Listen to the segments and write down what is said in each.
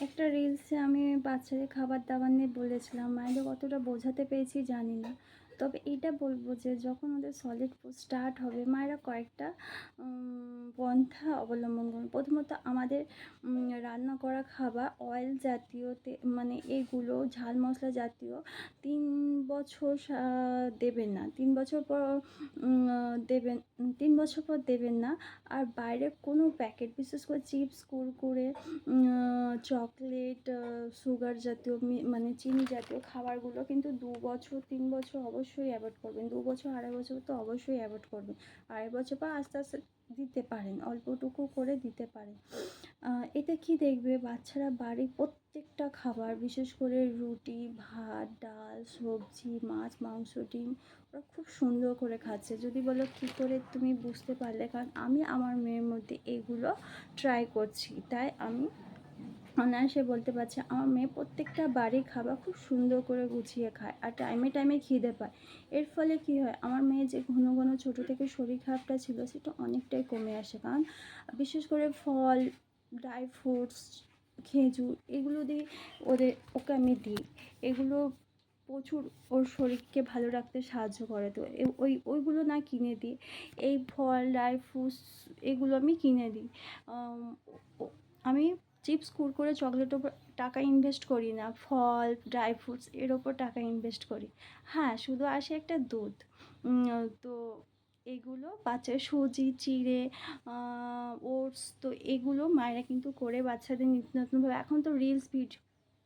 একটা রিলসে আমি বাচ্চাদের খাবার দাবার নিয়ে বলেছিলাম, মায়েদের কতটা বোঝাতে পেরেছি জানি না। তবে এটা বলবো যে যখন ওদের সলিড ফুড স্টার্ট হবে, মায়েরা কয়েকটা পন্থা অবলম্বন করুন। প্রথমত আমাদের রান্না করা খাবার অয়েল জাতীয় মানে এগুলো ঝাল মশলা জাতীয় 3 বছর দেবেন না। 3 বছর পর দেবেন, 3 বছর পর দেবেন না। আর বাইরের কোনো প্যাকেট, বিশেষ করে চিপস, কুরকুরে, চকলেট, সুগার জাতীয় মানে চিনি জাতীয় খাবারগুলো কিন্তু 2 বছর 3 বছর অবশ্যই অ্যাভয়েড করবেন। 2 বছর 2.5 বছর তো অবশ্যই অ্যাভয়েড করবেন। 2.5 বছর পর আস্তে আস্তে দিতে পারেন, অল্পটুকু করে দিতে পারেন। এতে কি দেখবে, বাচ্চারা বাড়ির প্রত্যেকটা খাবার, বিশেষ করে রুটি, ভাত, ডাল, সবজি, মাছ, মাংস, ডিম, ওরা খুব সুন্দর করে খাচ্ছে। যদি বলো কী করে তুমি বুঝতে পারলে, কারণ আমি আমার মেয়ের মধ্যে এগুলো ট্রাই করছি, তাই আমি অনায়াসে বলতে পারছি আমার মেয়ে প্রত্যেকটা বাড়ির খাবার খুব সুন্দর করে গুছিয়ে খায় আর টাইমে টাইমে খিদে পায়। এর ফলে কি হয়, আমার মেয়ে যে ঘন ঘন ছোটো থেকে শরীর খারাপটা ছিল সেটা অনেকটাই কমে আসে। কারণ বিশেষ করে ফল, ড্রাই ফ্রুটস, খেজুর, এগুলো দিয়ে ওকে আমি দিই। এগুলো প্রচুর ওর শরীরকে ভালো রাখতে সাহায্য করে। তো ওইগুলো না কিনে দিই, এই ফল, ড্রাই ফ্রুটস এগুলো আমি কিনে দিই। আমি চিপস, কুরকুরে, চকলেটের ওপর টাকা ইনভেস্ট করি না, ফল, ড্রাই ফ্রুটস এর ওপর টাকা ইনভেস্ট করি। হ্যাঁ, শুধু আসে একটা দুধ। তো এগুলো বাচ্চার সুজি, চিড়ে, ওটস, তো এগুলো মায়েরা কিন্তু করে বাচ্চাদের নিত্য নতুনভাবে, এখন তো রিলস ভিডিও,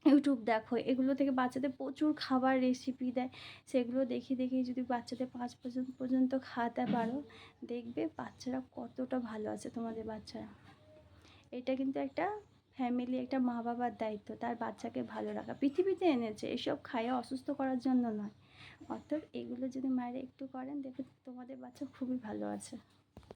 ইউটিউব দেখো, এগুলো থেকে বাচ্চাদের প্রচুর খাবার রেসিপি দেয়। সেগুলো দেখে দেখে যদি বাচ্চাদের 5 বছর পর্যন্ত খাওয়াতে পারো, দেখবে বাচ্চারা কতটা ভালো আছে, তোমাদের বাচ্চারা। এটা কিন্তু একটা ফ্যামিলি, একটা মা বাবার দায়িত্ব তার বাচ্চাকে ভালো রাখা। পৃথিবীতে এনেছে এসব খাইয়ে অসুস্থ করার জন্য নয়। অর্থাৎ এগুলো যদি মায়েরা একটু করেন, দেখবে তোমাদের বাচ্চা খুবই ভালো আছে।